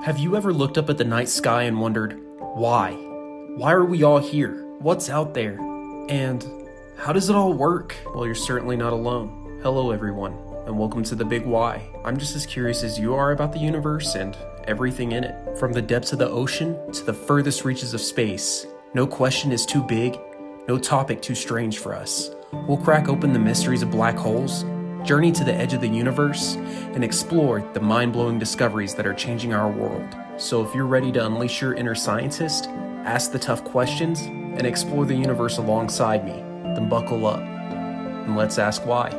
Have you ever looked up at the night sky and wondered, why? Why are we all here? What's out there? And how does it all work? Well, you're certainly not alone. Hello, everyone, and welcome to The Big Why. I'm just as curious as you are about the universe and everything in it. From the depths of the ocean to the furthest reaches of space, no question is too big, no topic too strange for us. We'll crack open the mysteries of black holes, journey to the edge of the universe, and explore the mind-blowing discoveries that are changing our world. So if you're ready to unleash your inner scientist, ask the tough questions, and explore the universe alongside me, then buckle up, and let's ask why.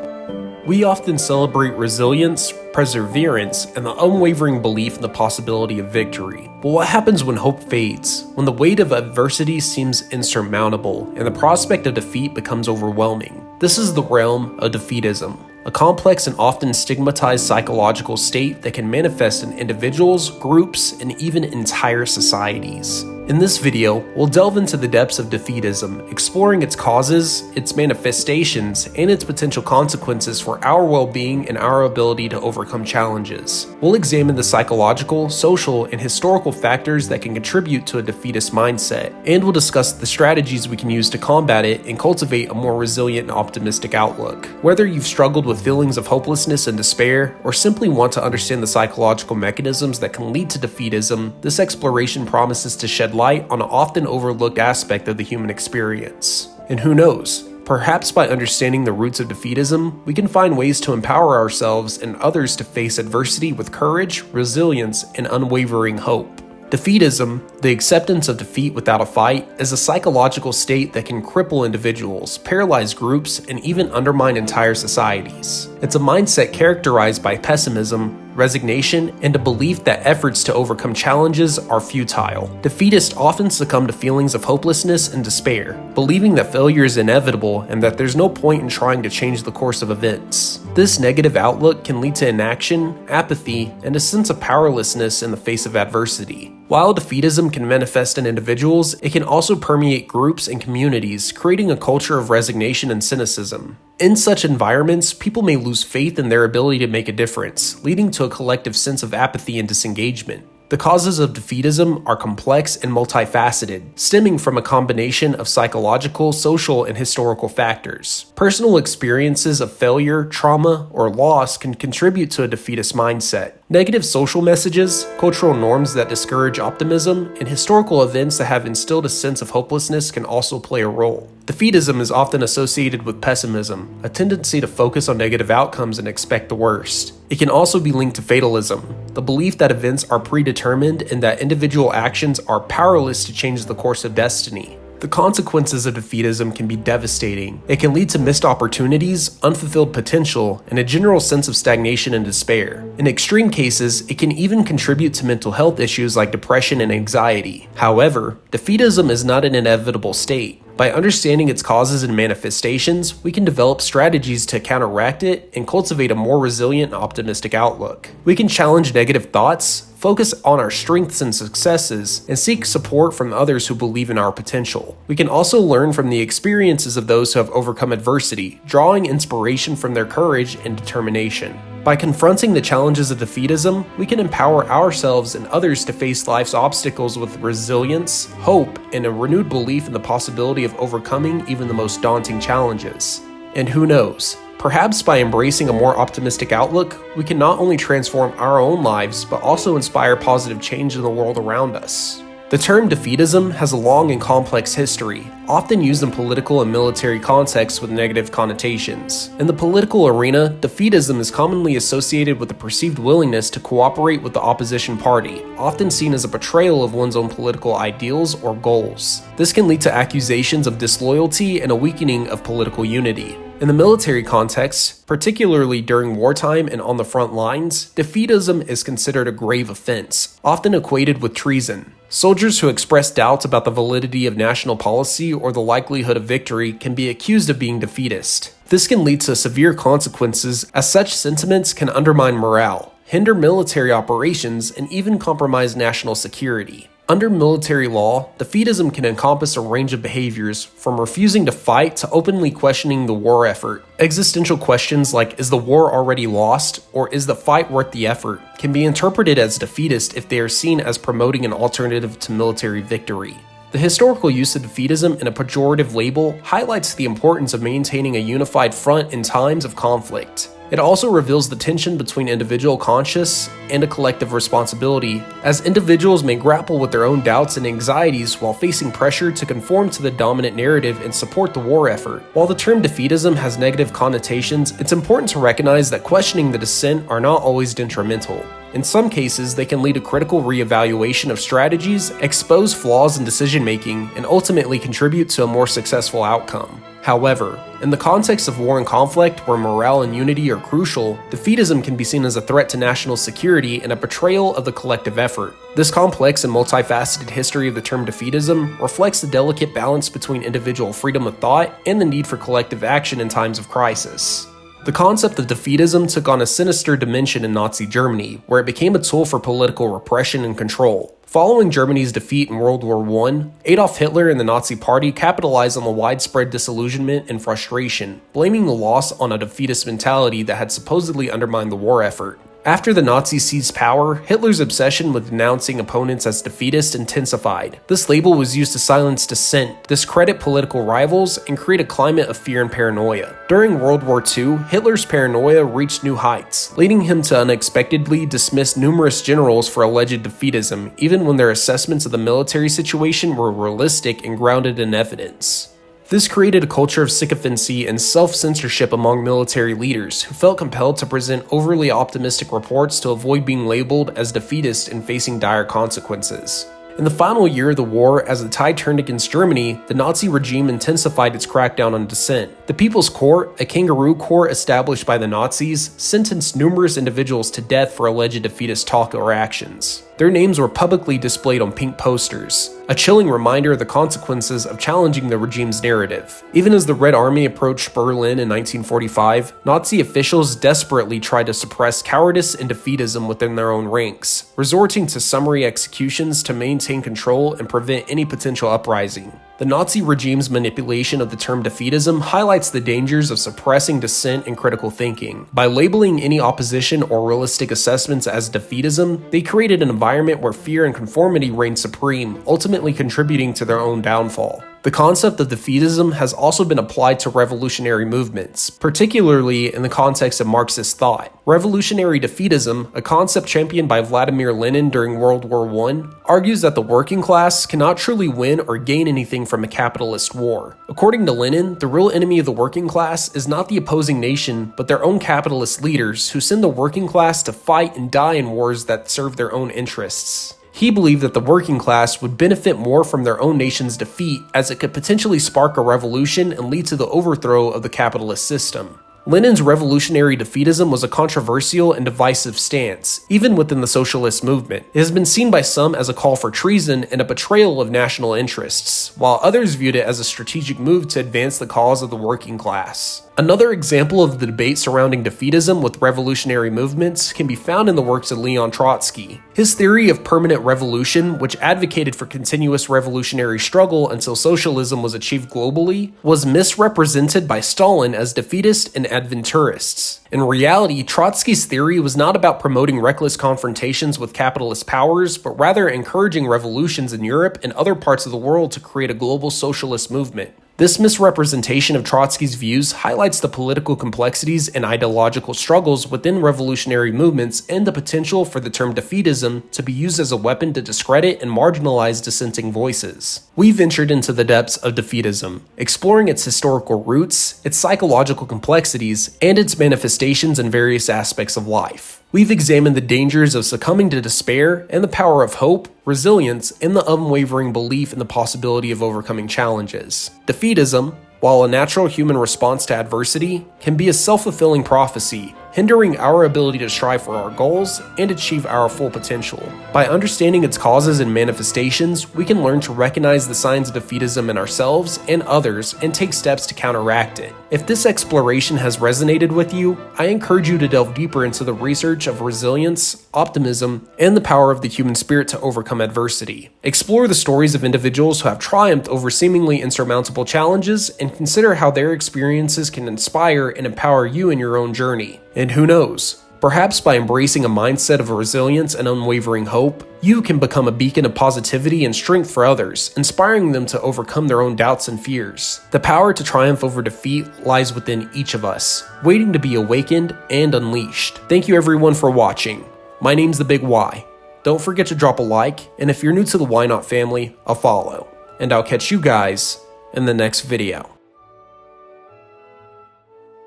We often celebrate resilience, perseverance, and the unwavering belief in the possibility of victory. But what happens when hope fades, when the weight of adversity seems insurmountable, and the prospect of defeat becomes overwhelming? This is the realm of defeatism, a complex and often stigmatized psychological state that can manifest in individuals, groups, and even entire societies. In this video, we'll delve into the depths of defeatism, exploring its causes, its manifestations, and its potential consequences for our well-being and our ability to overcome challenges. We'll examine the psychological, social, and historical factors that can contribute to a defeatist mindset, and we'll discuss the strategies we can use to combat it and cultivate a more resilient and optimistic outlook. Whether you've struggled with feelings of hopelessness and despair, or simply want to understand the psychological mechanisms that can lead to defeatism, this exploration promises to shed light on an often overlooked aspect of the human experience. And who knows, perhaps by understanding the roots of defeatism, we can find ways to empower ourselves and others to face adversity with courage, resilience, and unwavering hope. Defeatism, the acceptance of defeat without a fight, is a psychological state that can cripple individuals, paralyze groups, and even undermine entire societies. It's a mindset characterized by pessimism, resignation, and a belief that efforts to overcome challenges are futile. Defeatists often succumb to feelings of hopelessness and despair, believing that failure is inevitable and that there's no point in trying to change the course of events. This negative outlook can lead to inaction, apathy, and a sense of powerlessness in the face of adversity. While defeatism can manifest in individuals, it can also permeate groups and communities, creating a culture of resignation and cynicism. In such environments, people may lose faith in their ability to make a difference, leading to a collective sense of apathy and disengagement. The causes of defeatism are complex and multifaceted, stemming from a combination of psychological, social, and historical factors. Personal experiences of failure, trauma, or loss can contribute to a defeatist mindset. Negative social messages, cultural norms that discourage optimism, and historical events that have instilled a sense of hopelessness can also play a role. Defeatism is often associated with pessimism, a tendency to focus on negative outcomes and expect the worst. It can also be linked to fatalism, the belief that events are predetermined and that individual actions are powerless to change the course of destiny. The consequences of defeatism can be devastating. It can lead to missed opportunities, unfulfilled potential, and a general sense of stagnation and despair. In extreme cases, it can even contribute to mental health issues like depression and anxiety. However, defeatism is not an inevitable state. By understanding its causes and manifestations, we can develop strategies to counteract it and cultivate a more resilient and optimistic outlook. We can challenge negative thoughts, focus on our strengths and successes, and seek support from others who believe in our potential. We can also learn from the experiences of those who have overcome adversity, drawing inspiration from their courage and determination. By confronting the challenges of defeatism, we can empower ourselves and others to face life's obstacles with resilience, hope, and a renewed belief in the possibility of overcoming even the most daunting challenges. And who knows, perhaps by embracing a more optimistic outlook, we can not only transform our own lives, but also inspire positive change in the world around us. The term defeatism has a long and complex history, often used in political and military contexts with negative connotations. In the political arena, defeatism is commonly associated with a perceived willingness to cooperate with the opposition party, often seen as a betrayal of one's own political ideals or goals. This can lead to accusations of disloyalty and a weakening of political unity. In the military context, particularly during wartime and on the front lines, defeatism is considered a grave offense, often equated with treason. Soldiers who express doubts about the validity of national policy or the likelihood of victory can be accused of being defeatist. This can lead to severe consequences, as such sentiments can undermine morale, hinder military operations, and even compromise national security. Under military law, defeatism can encompass a range of behaviors, from refusing to fight to openly questioning the war effort. Existential questions like, is the war already lost, or is the fight worth the effort, can be interpreted as defeatist if they are seen as promoting an alternative to military victory. The historical use of defeatism in a pejorative label highlights the importance of maintaining a unified front in times of conflict. It also reveals the tension between individual conscience and a collective responsibility, as individuals may grapple with their own doubts and anxieties while facing pressure to conform to the dominant narrative and support the war effort. While the term defeatism has negative connotations, it's important to recognize that questioning the dissent are not always detrimental. In some cases, they can lead to critical reevaluation of strategies, expose flaws in decision-making, and ultimately contribute to a more successful outcome. However, in the context of war and conflict where morale and unity are crucial, defeatism can be seen as a threat to national security and a betrayal of the collective effort. This complex and multifaceted history of the term defeatism reflects the delicate balance between individual freedom of thought and the need for collective action in times of crisis. The concept of defeatism took on a sinister dimension in Nazi Germany, where it became a tool for political repression and control. Following Germany's defeat in World War I, Adolf Hitler and the Nazi Party capitalized on the widespread disillusionment and frustration, blaming the loss on a defeatist mentality that had supposedly undermined the war effort. After the Nazis seized power, Hitler's obsession with denouncing opponents as defeatist intensified. This label was used to silence dissent, discredit political rivals, and create a climate of fear and paranoia. During World War II, Hitler's paranoia reached new heights, leading him to unexpectedly dismiss numerous generals for alleged defeatism, even when their assessments of the military situation were realistic and grounded in evidence. This created a culture of sycophancy and self-censorship among military leaders who felt compelled to present overly optimistic reports to avoid being labeled as defeatist and facing dire consequences. In the final year of the war, as the tide turned against Germany, the Nazi regime intensified its crackdown on dissent. The People's Court, a kangaroo court established by the Nazis, sentenced numerous individuals to death for alleged defeatist talk or actions. Their names were publicly displayed on pink posters, a chilling reminder of the consequences of challenging the regime's narrative. Even as the Red Army approached Berlin in 1945, Nazi officials desperately tried to suppress cowardice and defeatism within their own ranks, resorting to summary executions to maintain control and prevent any potential uprising. The Nazi regime's manipulation of the term defeatism highlights the dangers of suppressing dissent and critical thinking. By labeling any opposition or realistic assessments as defeatism, they created an environment where fear and conformity reigned supreme, ultimately contributing to their own downfall. The concept of defeatism has also been applied to revolutionary movements, particularly in the context of Marxist thought. Revolutionary defeatism, a concept championed by Vladimir Lenin during World War I, argues that the working class cannot truly win or gain anything from a capitalist war. According to Lenin, the real enemy of the working class is not the opposing nation, but their own capitalist leaders who send the working class to fight and die in wars that serve their own interests. He believed that the working class would benefit more from their own nation's defeat, as it could potentially spark a revolution and lead to the overthrow of the capitalist system. Lenin's revolutionary defeatism was a controversial and divisive stance, even within the socialist movement. It has been seen by some as a call for treason and a betrayal of national interests, while others viewed it as a strategic move to advance the cause of the working class. Another example of the debate surrounding defeatism with revolutionary movements can be found in the works of Leon Trotsky. His theory of permanent revolution, which advocated for continuous revolutionary struggle until socialism was achieved globally, was misrepresented by Stalin as defeatist and adventurists. In reality, Trotsky's theory was not about promoting reckless confrontations with capitalist powers, but rather encouraging revolutions in Europe and other parts of the world to create a global socialist movement. This misrepresentation of Trotsky's views highlights the political complexities and ideological struggles within revolutionary movements and the potential for the term defeatism to be used as a weapon to discredit and marginalize dissenting voices. We ventured into the depths of defeatism, exploring its historical roots, its psychological complexities, and its manifestations in various aspects of life. We've examined the dangers of succumbing to despair and the power of hope, resilience, and the unwavering belief in the possibility of overcoming challenges. Defeatism, while a natural human response to adversity, can be a self-fulfilling prophecy, hindering our ability to strive for our goals and achieve our full potential. By understanding its causes and manifestations, we can learn to recognize the signs of defeatism in ourselves and others and take steps to counteract it. If this exploration has resonated with you, I encourage you to delve deeper into the research of resilience, optimism, and the power of the human spirit to overcome adversity. Explore the stories of individuals who have triumphed over seemingly insurmountable challenges and consider how their experiences can inspire and empower you in your own journey. And who knows? Perhaps by embracing a mindset of resilience and unwavering hope, you can become a beacon of positivity and strength for others, inspiring them to overcome their own doubts and fears. The power to triumph over defeat lies within each of us, waiting to be awakened and unleashed. Thank you everyone for watching. My name's the Big Y. Don't forget to drop a like, and if you're new to the Why Not family, a follow. And I'll catch you guys in the next video.